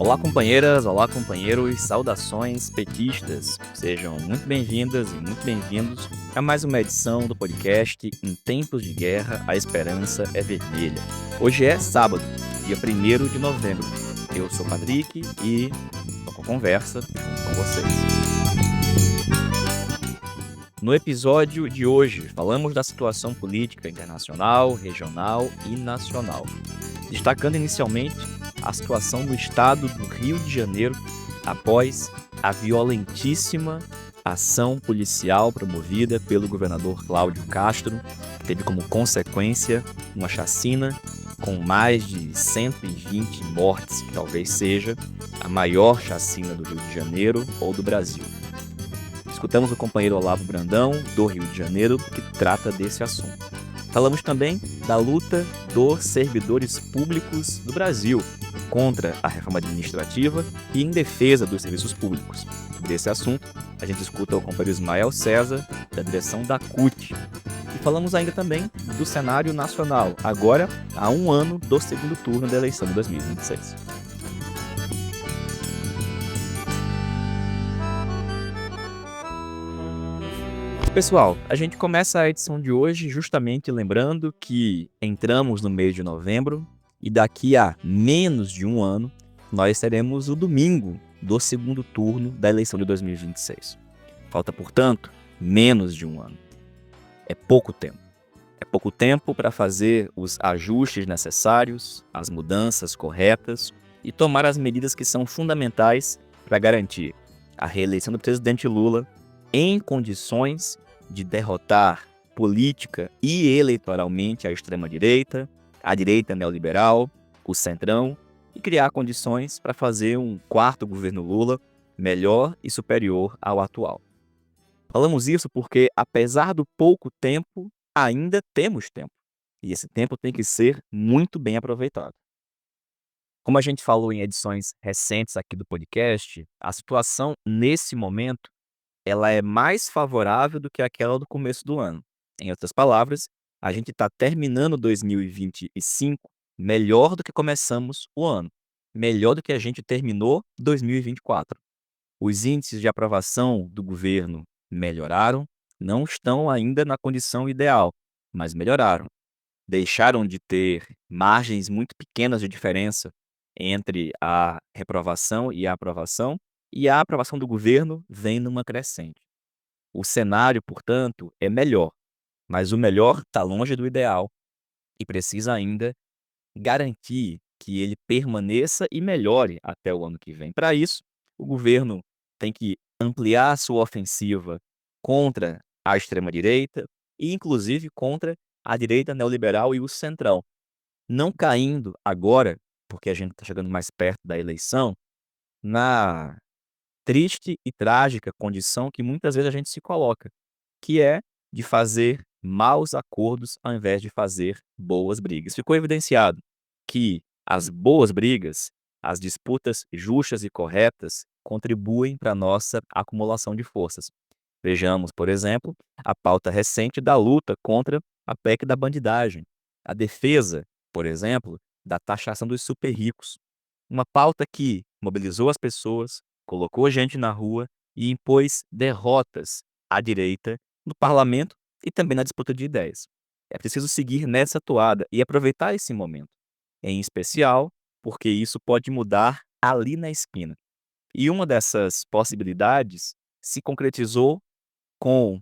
Olá, companheiras, olá, companheiros, saudações petistas. Sejam muito bem-vindas e muito bem-vindos a mais uma edição do podcast Em Tempos de Guerra, a Esperança é Vermelha. Hoje é sábado, dia 1º de novembro. Eu sou Patrick e estou com conversa junto com vocês. No episódio de hoje, falamos da situação política internacional, regional e nacional, destacando inicialmente a situação no estado do Rio de Janeiro após a violentíssima ação policial promovida pelo governador Cláudio Castro, que teve como consequência uma chacina com mais de 120 mortes, que talvez seja a maior chacina do Rio de Janeiro ou do Brasil. Escutamos o companheiro Olavo Brandão, do Rio de Janeiro, que trata desse assunto. Falamos também da luta dos servidores públicos do Brasil contra a reforma administrativa e em defesa dos serviços públicos. Sobre esse assunto, a gente escuta o companheiro Ismael César, da direção da CUT. E falamos ainda também do cenário nacional, agora há um ano do segundo turno da eleição de 2026. Pessoal, a gente começa a edição de hoje justamente lembrando que entramos no mês de novembro e daqui a menos de um ano nós teremos o domingo do segundo turno da eleição de 2026. Falta, portanto, menos de um ano. É pouco tempo. É pouco tempo para fazer os ajustes necessários, as mudanças corretas e tomar as medidas que são fundamentais para garantir a reeleição do presidente Lula em condições de derrotar política e eleitoralmente a extrema-direita, a direita neoliberal, o centrão, e criar condições para fazer um quarto governo Lula melhor e superior ao atual. Falamos isso porque, apesar do pouco tempo, ainda temos tempo. E esse tempo tem que ser muito bem aproveitado. Como a gente falou em edições recentes aqui do podcast, a situação nesse momento ela é mais favorável do que aquela do começo do ano. Em outras palavras, a gente está terminando 2025 melhor do que começamos o ano, melhor do que a gente terminou 2024. Os índices de aprovação do governo melhoraram, não estão ainda na condição ideal, mas melhoraram. Deixaram de ter margens muito pequenas de diferença entre a reprovação e a aprovação do governo vem numa crescente. O cenário, portanto, é melhor, mas o melhor está longe do ideal e precisa ainda garantir que ele permaneça e melhore até o ano que vem. Para isso, o governo tem que ampliar a sua ofensiva contra a extrema-direita e, inclusive, contra a direita neoliberal e o centrão, não caindo agora, porque a gente está chegando mais perto da eleição, na triste e trágica condição que muitas vezes a gente se coloca, que é de fazer maus acordos ao invés de fazer boas brigas. Ficou evidenciado que as boas brigas, as disputas justas e corretas, contribuem para a nossa acumulação de forças. Vejamos, por exemplo, a pauta recente da luta contra a PEC da bandidagem, a defesa, por exemplo, da taxação dos super ricos. Uma pauta que mobilizou as pessoas, colocou gente na rua e impôs derrotas à direita no parlamento e também na disputa de ideias. É preciso seguir nessa toada e aproveitar esse momento, em especial porque isso pode mudar ali na esquina. E uma dessas possibilidades se concretizou com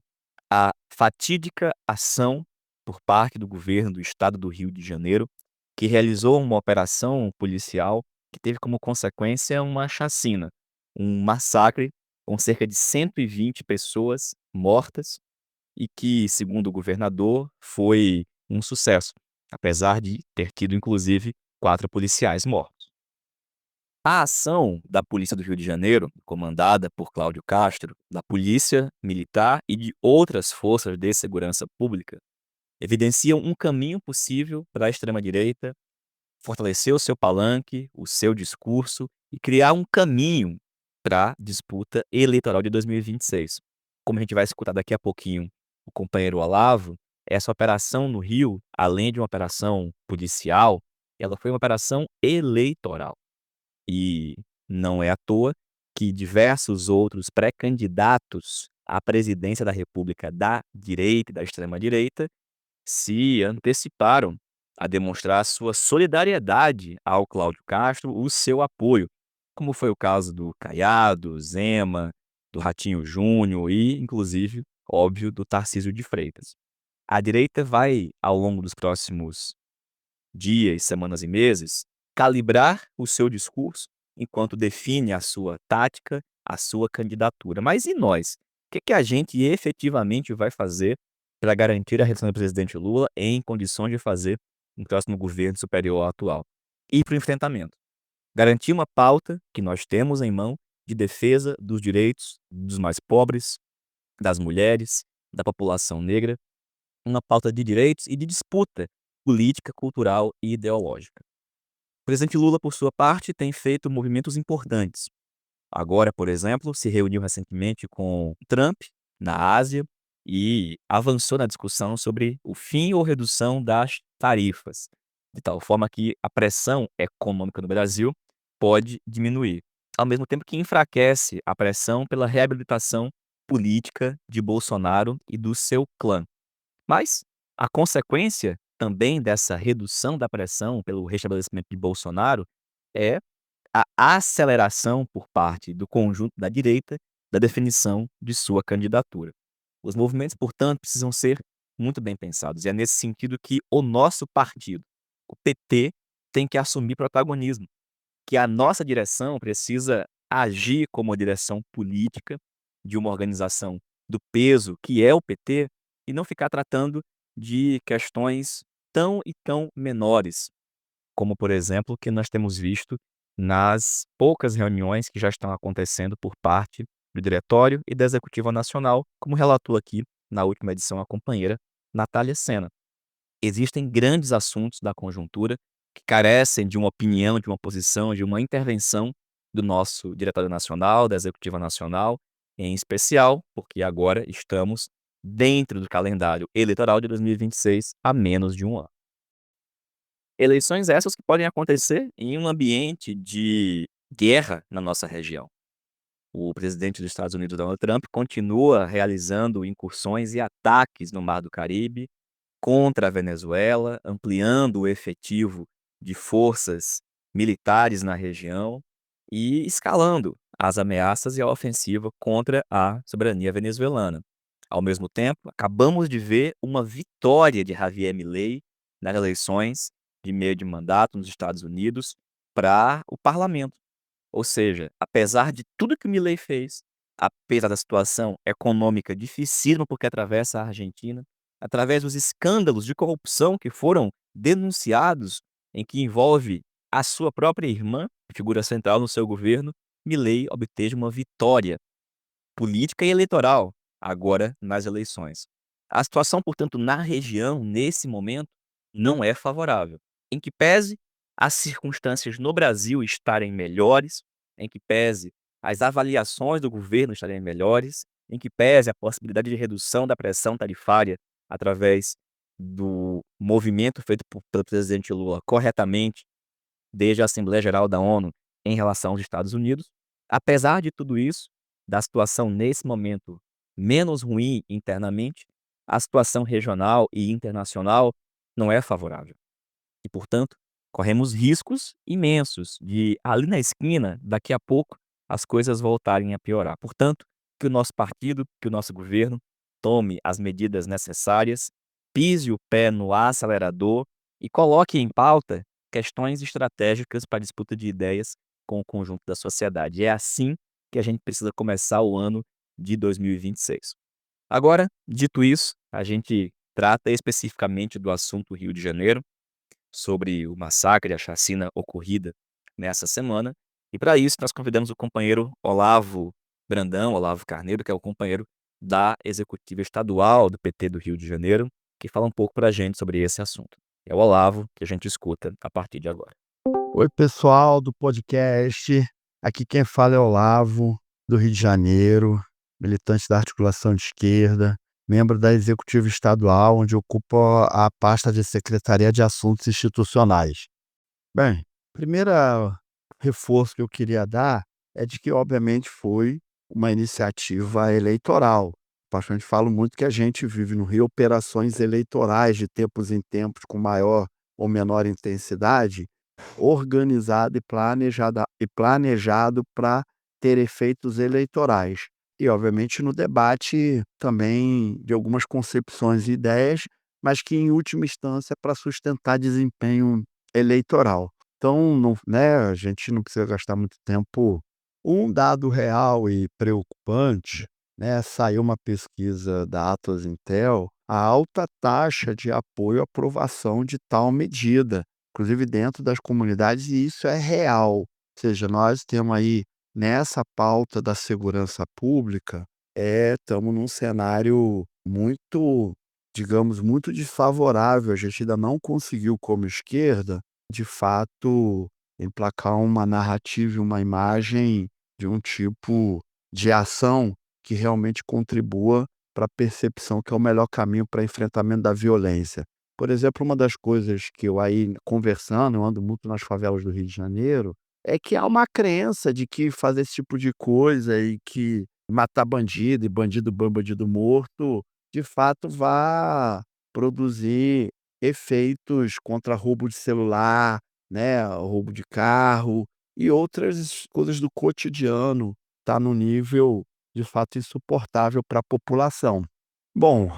a fatídica ação por parte do governo do estado do Rio de Janeiro, que realizou uma operação policial que teve como consequência uma chacina, um massacre com cerca de 120 pessoas mortas e que, segundo o governador, foi um sucesso, apesar de ter tido inclusive 4 policiais mortos. A ação da Polícia do Rio de Janeiro, comandada por Cláudio Castro, da Polícia Militar e de outras forças de segurança pública, evidenciam um caminho possível para a extrema-direita fortalecer o seu palanque, o seu discurso e criar um caminho para a disputa eleitoral de 2026. Como a gente vai escutar daqui a pouquinho o companheiro Olavo, essa operação no Rio, além de uma operação policial, ela foi uma operação eleitoral. E Não é à toa que diversos outros pré-candidatos à presidência da República da direita e da extrema-direita se anteciparam a demonstrar sua solidariedade ao Cláudio Castro, o seu apoio, como foi o caso do Caiado, Zema, do Ratinho Júnior e, inclusive, óbvio, do Tarcísio de Freitas. A direita vai, ao longo dos próximos dias, semanas e meses, calibrar o seu discurso enquanto define a sua tática, a sua candidatura. Mas e nós? O que a gente efetivamente vai fazer para garantir a reeleição do presidente Lula em condições de fazer um próximo governo superior ao atual? E para o enfrentamento. Garantir uma pauta que nós temos em mão de defesa dos direitos dos mais pobres, das mulheres, da população negra, uma pauta de direitos e de disputa política, cultural e ideológica. O presidente Lula, por sua parte, tem feito movimentos importantes. Agora, por exemplo, se reuniu recentemente com Trump na Ásia e avançou na discussão sobre o fim ou redução das tarifas, de tal forma que a pressão econômica no Brasil pode diminuir, ao mesmo tempo que enfraquece a pressão pela reabilitação política de Bolsonaro e do seu clã. Mas a consequência também dessa redução da pressão pelo restabelecimento de Bolsonaro é a aceleração por parte do conjunto da direita da definição de sua candidatura. Os movimentos, portanto, precisam ser muito bem pensados. E é nesse sentido que o nosso partido, o PT, tem que assumir protagonismo, que a nossa direção precisa agir como a direção política de uma organização do peso que é o PT e não ficar tratando de questões tão e tão menores, como, por exemplo, o que nós temos visto nas poucas reuniões que já estão acontecendo por parte do Diretório e da Executiva Nacional, como relatou aqui na última edição a companheira Natália Sena. Existem grandes assuntos da conjuntura que carecem de uma opinião, de uma posição, de uma intervenção do nosso Diretório Nacional, da Executiva Nacional, em especial porque agora estamos dentro do calendário eleitoral de 2026 a menos de um ano. Eleições essas que podem acontecer em um ambiente de guerra na nossa região. O presidente dos Estados Unidos, Donald Trump, continua realizando incursões e ataques no Mar do Caribe contra a Venezuela, ampliando o efetivo de forças militares na região e escalando as ameaças e a ofensiva contra a soberania venezuelana. Ao mesmo tempo, acabamos de ver uma vitória de Javier Milei nas eleições de meio de mandato nos Estados Unidos para o parlamento. Ou seja, apesar de tudo que o Milei fez, apesar da situação econômica dificílima porque atravessa a Argentina, através dos escândalos de corrupção que foram denunciados, em que envolve a sua própria irmã, figura central no seu governo, Milei obteve uma vitória política e eleitoral agora nas eleições. A situação, portanto, na região, nesse momento, não é favorável. Em que pese as circunstâncias no Brasil estarem melhores, em que pese as avaliações do governo estarem melhores, em que pese a possibilidade de redução da pressão tarifária através do movimento feito pelo presidente Lula corretamente desde a Assembleia Geral da ONU em relação aos Estados Unidos, apesar de tudo isso, da situação nesse momento menos ruim internamente, a situação regional e internacional não é favorável. E, portanto, corremos riscos imensos de, ali na esquina, daqui a pouco, as coisas voltarem a piorar. Portanto, que o nosso partido, que o nosso governo tome as medidas necessárias, pise o pé no acelerador e coloque em pauta questões estratégicas para a disputa de ideias com o conjunto da sociedade. É assim que a gente precisa começar o ano de 2026. Agora, dito isso, a gente trata especificamente do assunto Rio de Janeiro, sobre o massacre, a chacina ocorrida nessa semana. E para isso nós convidamos o companheiro Olavo Brandão, Olavo Carneiro, que é o companheiro da Executiva Estadual do PT do Rio de Janeiro, que fala um pouco para a gente sobre esse assunto. É o Olavo que a gente escuta a partir de agora. Oi, pessoal do podcast. Aqui quem fala é Olavo, do Rio de Janeiro, militante da articulação de esquerda, membro da Executiva Estadual, onde ocupo a pasta de Secretaria de Assuntos Institucionais. Bem, primeira reforço que eu queria dar é de que, obviamente, foi uma iniciativa eleitoral. Bastante falo muito que a gente vive no Rio operações eleitorais de tempos em tempos, com maior ou menor intensidade, organizado e planejado para ter efeitos eleitorais. E, obviamente, no debate também de algumas concepções e ideias, mas que, em última instância, para sustentar desempenho eleitoral. Então, não, né, a gente não precisa gastar muito tempo. Um dado real e preocupante, né, saiu uma pesquisa da Atlas Intel, a alta taxa de apoio à aprovação de tal medida, inclusive dentro das comunidades, e isso é real. Ou seja, nós temos aí, nessa pauta da segurança pública, estamos num cenário muito, digamos, muito desfavorável. A gente ainda não conseguiu, como esquerda, de fato, emplacar uma narrativa e uma imagem de um tipo de ação que realmente contribua para a percepção que é o melhor caminho para enfrentamento da violência. Por exemplo, uma das coisas que eu aí conversando, eu ando muito nas favelas do Rio de Janeiro, é que há uma crença de que fazer esse tipo de coisa e que matar bandido e bandido bom, bandido morto, de fato vá produzir efeitos contra roubo de celular, né, roubo de carro e outras coisas do cotidiano, tá no nível, de fato, insuportável para a população. Bom,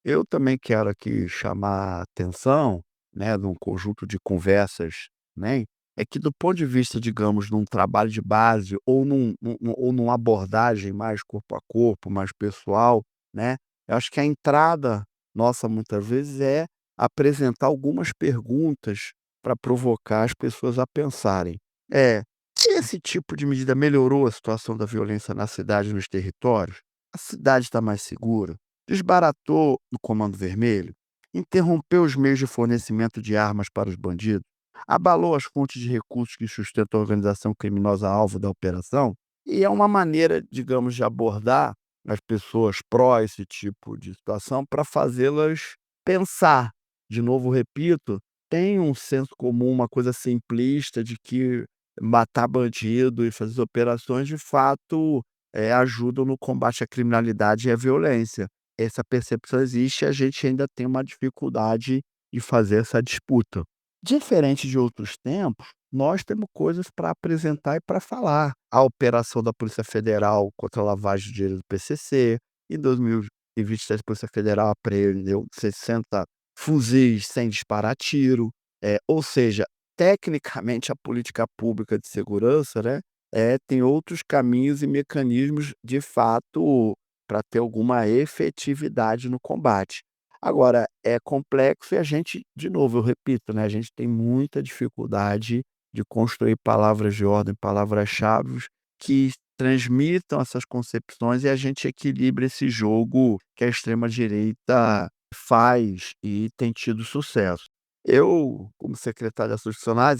eu também quero aqui chamar a atenção, né, num conjunto de conversas, né, é que do ponto de vista, digamos, num trabalho de base ou numa abordagem mais corpo a corpo, mais pessoal, né, eu acho que a entrada nossa, muitas vezes, é apresentar algumas perguntas para provocar as pessoas a pensarem. É, esse tipo de medida melhorou a situação da violência na cidade e nos territórios? A cidade está mais segura? Desbaratou o Comando Vermelho? Interrompeu os meios de fornecimento de armas para os bandidos? Abalou as fontes de recursos que sustentam a organização criminosa alvo da operação? E é uma maneira, digamos, de abordar as pessoas pró esse tipo de situação para fazê-las pensar. De novo, repito, tem um senso comum, uma coisa simplista de que matar bandido e fazer operações, de fato, ajudam no combate à criminalidade e à violência. Essa percepção existe e a gente ainda tem uma dificuldade de fazer essa disputa. Diferente de outros tempos, nós temos coisas para apresentar e para falar. A operação da Polícia Federal contra a lavagem de dinheiro do PCC, em 2023 a Polícia Federal apreendeu 60 fuzis sem disparar tiro, ou seja, tecnicamente a política pública de segurança, né, tem outros caminhos e mecanismos, de fato, para ter alguma efetividade no combate. Agora, é complexo e a gente, de novo, eu repito, né, a gente tem muita dificuldade de construir palavras de ordem, palavras-chaves que transmitam essas concepções e a gente equilibra esse jogo que a extrema-direita faz e tem tido sucesso. Eu, como secretário de Assuntos Institucionais,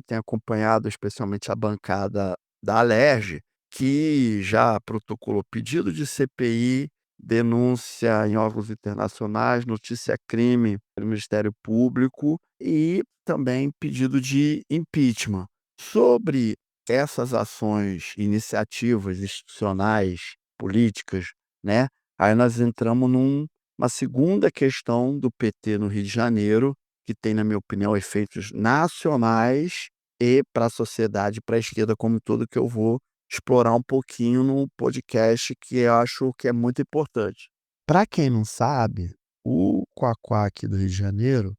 tenho acompanhado especialmente a bancada da Alerj, que já protocolou pedido de CPI, denúncia em órgãos internacionais, notícia-crime pelo Ministério Público e também pedido de impeachment. Sobre essas ações, iniciativas institucionais, políticas, né, aí nós entramos numa segunda questão do PT no Rio de Janeiro, que tem, na minha opinião, efeitos nacionais e para a sociedade, para a esquerda como um todo, que eu vou explorar um pouquinho no podcast, que eu acho que é muito importante. Para quem não sabe, o Quaquá aqui do Rio de Janeiro,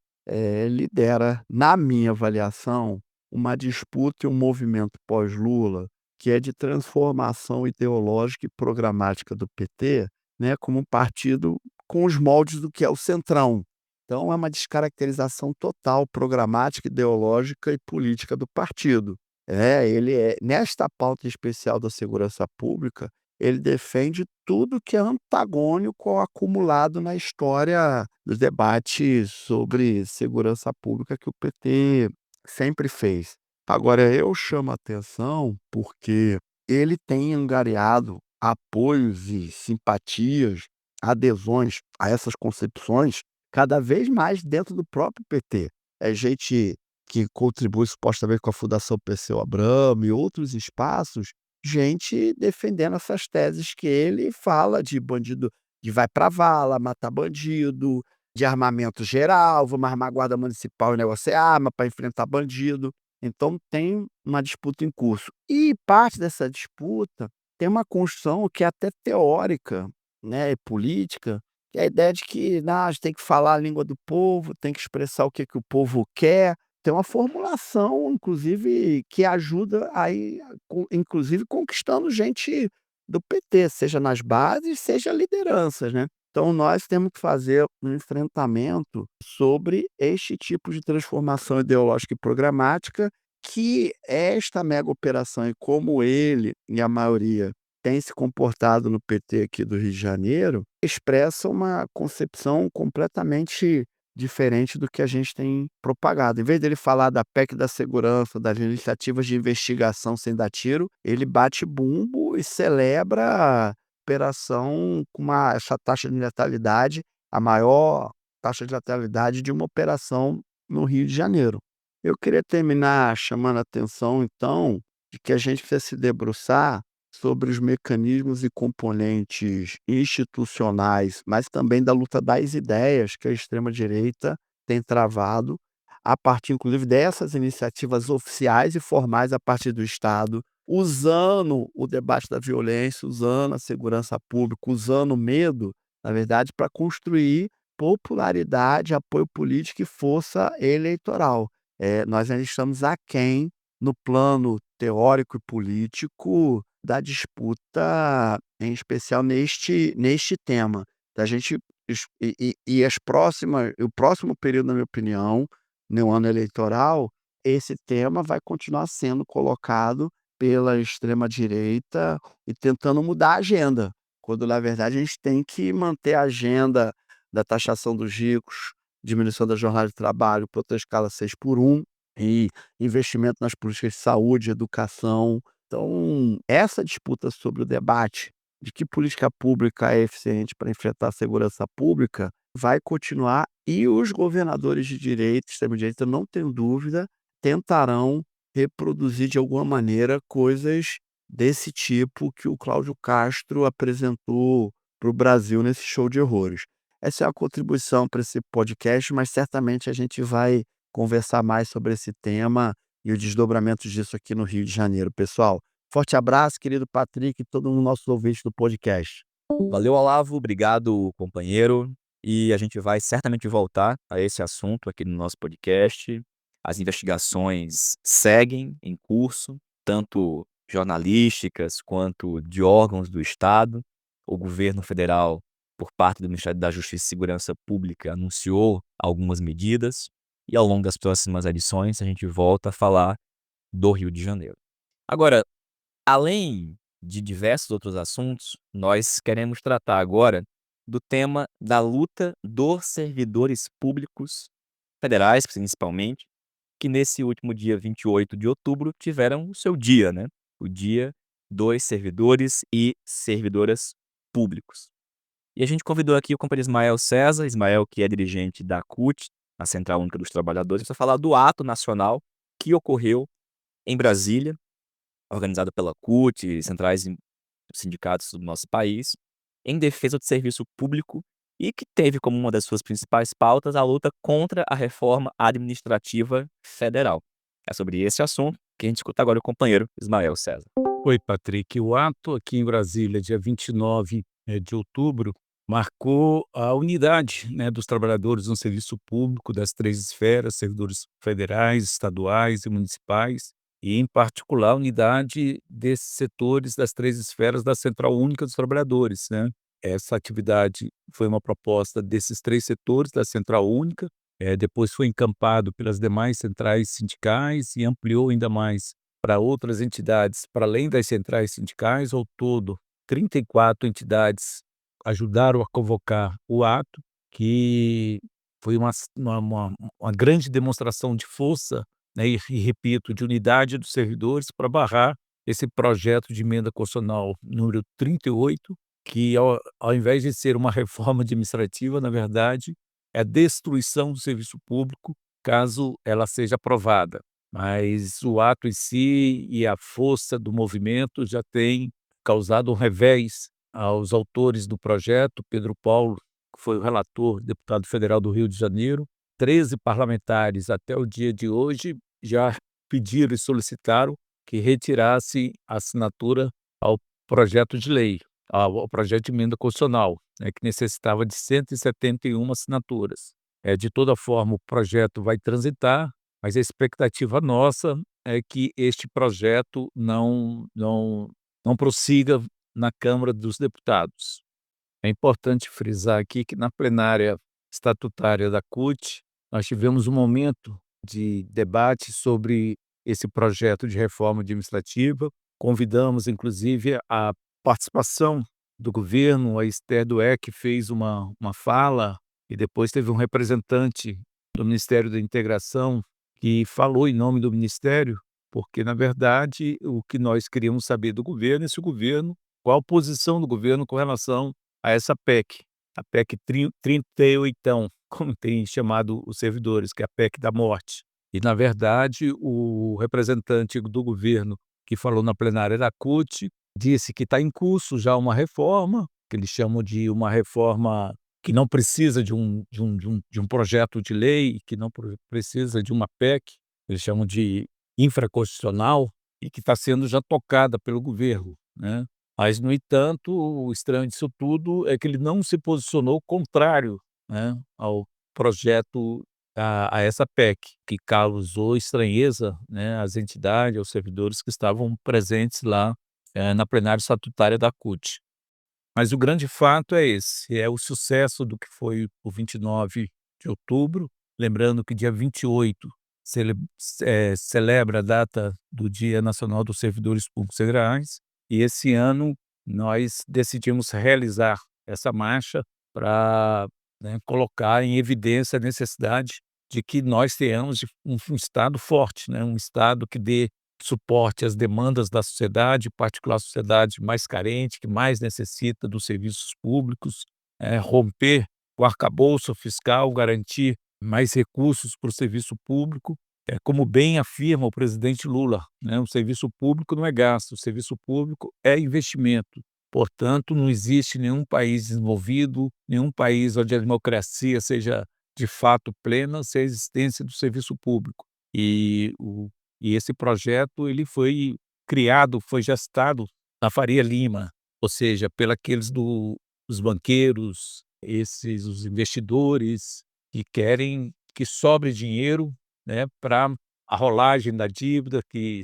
lidera, na minha avaliação, uma disputa e um movimento pós-Lula, que é de transformação ideológica e programática do PT, né, como um partido com os moldes do que é o Centrão. Então é uma descaracterização total programática, ideológica e política do partido. Ele nesta pauta especial da segurança pública, ele defende tudo que é antagônico ao acumulado na história dos debates sobre segurança pública que o PT sempre fez. Agora eu chamo a atenção porque ele tem angariado apoios e simpatias, adesões a essas concepções cada vez mais dentro do próprio PT. É gente que contribui supostamente com a Fundação Perseu Abramo e outros espaços, gente defendendo essas teses que ele fala de bandido que vai pra vala, matar bandido, de armamento geral, vamos armar a guarda municipal e negociar arma para enfrentar bandido. Então tem uma disputa em curso. E parte dessa disputa tem uma construção que é até teórica, né, e política, que é a ideia de que, a gente tem que falar a língua do povo, tem que expressar o que que o povo quer. Tem uma formulação, inclusive, que ajuda aí, inclusive conquistando gente do PT, seja nas bases, seja lideranças, né. Então nós temos que fazer um enfrentamento sobre este tipo de transformação ideológica e programática que esta mega operação e como ele e a maioria tem se comportado no PT aqui do Rio de Janeiro, expressa uma concepção completamente diferente do que a gente tem propagado. Em vez dele falar da PEC da segurança, das iniciativas de investigação sem dar tiro, ele bate bumbo e celebra a operação com essa taxa de letalidade, a maior taxa de letalidade de uma operação no Rio de Janeiro. Eu queria terminar chamando a atenção, então, de que a gente precisa se debruçar sobre os mecanismos e componentes institucionais, mas também da luta das ideias que a extrema-direita tem travado, a partir, inclusive, dessas iniciativas oficiais e formais a partir do Estado, usando o debate da violência, usando a segurança pública, usando o medo, na verdade, para construir popularidade, apoio político e força eleitoral. Nós ainda estamos aquém, no plano teórico e político, da disputa, em especial neste tema. Da gente as próximas o próximo período, na minha opinião, no ano eleitoral, esse tema vai continuar sendo colocado pela extrema direita e tentando mudar a agenda, quando na verdade a gente tem que manter a agenda da taxação dos ricos, diminuição da jornada de trabalho para outra escala 6 por 1 e investimento nas políticas de saúde, educação. Então, essa disputa sobre o debate de que política pública é eficiente para enfrentar a segurança pública vai continuar e os governadores de direita, extrema-direita, não tenho dúvida, tentarão reproduzir de alguma maneira coisas desse tipo que o Cláudio Castro apresentou para o Brasil nesse show de horrores. Essa é a contribuição para esse podcast, mas certamente a gente vai conversar mais sobre esse tema e os desdobramentos disso aqui no Rio de Janeiro, pessoal. Forte abraço, querido Patrick e todo mundo nossos ouvintes do podcast. Valeu, Olavo, obrigado, companheiro. E a gente vai certamente voltar a esse assunto aqui no nosso podcast. As investigações seguem em curso, tanto jornalísticas quanto de órgãos do Estado. O governo federal, por parte do Ministério da Justiça e Segurança Pública, anunciou algumas medidas. E ao longo das próximas edições, a gente volta a falar do Rio de Janeiro. Agora, além de diversos outros assuntos, nós queremos tratar agora do tema da luta dos servidores públicos federais, principalmente, que nesse último dia 28 de outubro tiveram o seu dia, né? O Dia dos Servidores e Servidoras Públicos. E a gente convidou aqui o companheiro Ismael César, Ismael que é dirigente da CUT, a Central Única dos Trabalhadores, para falar do ato nacional que ocorreu em Brasília, organizado pela CUT e centrais sindicatos do nosso país, em defesa do serviço público e que teve como uma das suas principais pautas a luta contra a reforma administrativa federal. É sobre esse assunto que a gente escuta agora o companheiro Ismael César. Oi, Patrick. O ato aqui em Brasília, dia 29 de outubro, marcou a unidade, né, dos trabalhadores no serviço público das três esferas, servidores federais, estaduais e municipais, e, em particular, a unidade desses setores das três esferas da Central Única dos Trabalhadores, né? Essa atividade foi uma proposta desses três setores da Central Única, depois foi encampado pelas demais centrais sindicais e ampliou ainda mais para outras entidades, para além das centrais sindicais. Ao todo, 34 entidades ajudaram a convocar o ato, que foi uma grande demonstração de força, né, e repito, de unidade dos servidores para barrar esse projeto de emenda constitucional número 38, que ao invés de ser uma reforma administrativa, na verdade, é a destruição do serviço público caso ela seja aprovada. Mas o ato em si e a força do movimento já tem causado um revés aos autores do projeto. Pedro Paulo, que foi o relator, deputado federal do Rio de Janeiro, 13 parlamentares até o dia de hoje já pediram e solicitaram que retirasse a assinatura ao projeto de lei, ao projeto de emenda constitucional, que necessitava de 171 assinaturas. De toda forma, o projeto vai transitar, mas a expectativa nossa é que este projeto não prossiga na Câmara dos Deputados. É importante frisar aqui que na plenária estatutária da CUT, nós tivemos um momento de debate sobre esse projeto de reforma administrativa. Convidamos, inclusive, a participação do governo. A Esther Dweck fez uma fala e depois teve um representante do Ministério da Integração que falou em nome do Ministério, porque, na verdade, o que nós queríamos saber do governo é se o governo, qual a posição do governo com relação a essa PEC, a PEC 38, como tem chamado os servidores, que é a PEC da morte. E, na verdade, o representante do governo que falou na plenária da CUT disse que está em curso já uma reforma, que eles chamam de uma reforma que não precisa de um projeto de lei, que não precisa de uma PEC, eles chamam de infraconstitucional, e que está sendo já tocada pelo governo, né? Mas, no entanto, o estranho disso tudo é que ele não se posicionou contrário, né, ao projeto, a essa PEC, que causou estranheza, né, às entidades, aos servidores que estavam presentes lá, na plenária estatutária da CUT. Mas o grande fato é esse, é o sucesso do que foi o 29 de outubro, lembrando que dia 28 celebra a data do Dia Nacional dos Servidores Públicos Federais, e esse ano nós decidimos realizar essa marcha para, né, colocar em evidência a necessidade de que nós tenhamos um Estado forte, né, um Estado que dê suporte às demandas da sociedade, em particular a sociedade mais carente, que mais necessita dos serviços públicos, romper o arcabouço fiscal, garantir mais recursos para o serviço público. Como bem afirma o presidente Lula, né, o serviço público não é gasto, o serviço público é investimento. Portanto, não existe nenhum país desenvolvido, nenhum país onde a democracia seja de fato plena, sem a existência do serviço público. E esse projeto ele foi criado, foi gestado na Faria Lima, ou seja, pelos dos banqueiros, os investidores que querem que sobre dinheiro, né, para a rolagem da dívida, que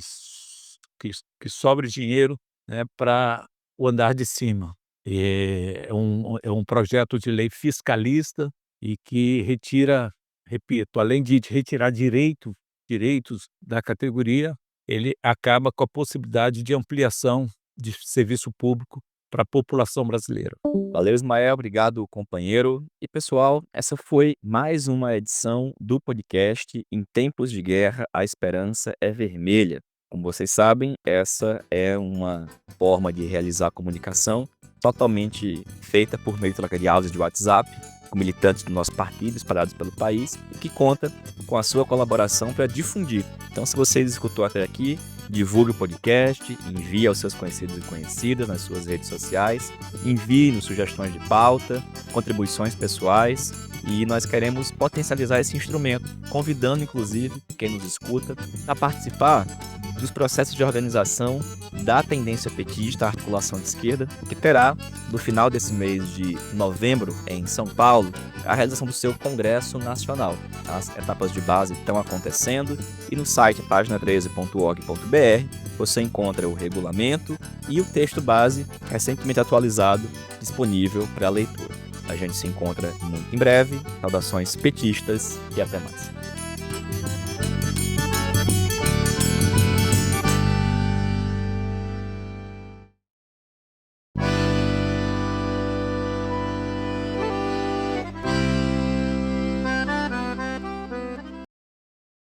sobre dinheiro, né, para o andar de cima. É um projeto de lei fiscalista e que retira, repito, além de retirar direitos da categoria, ele acaba com a possibilidade de ampliação de serviço público para a população brasileira. Valeu, Ismael. Obrigado, companheiro. E, pessoal, essa foi mais uma edição do podcast Em Tempos de Guerra, a Esperança é Vermelha. Como vocês sabem, essa é uma forma de realizar comunicação totalmente feita por meio de áudios de WhatsApp, com militantes do nosso partido espalhados pelo país, e que conta com a sua colaboração para difundir. Então, se você escutou até aqui, divulgue o podcast, envie aos seus conhecidos e conhecidas nas suas redes sociais, envie-nos sugestões de pauta, contribuições pessoais, e nós queremos potencializar esse instrumento, convidando inclusive quem nos escuta a participar dos processos de organização da tendência petista, a articulação de esquerda, que terá, no final desse mês de novembro, em São Paulo, a realização do seu Congresso Nacional. As etapas de base estão acontecendo e no site pagina13.org.br você encontra o regulamento e o texto base recentemente atualizado disponível para a leitura. A gente se encontra muito em breve. Saudações petistas e até mais.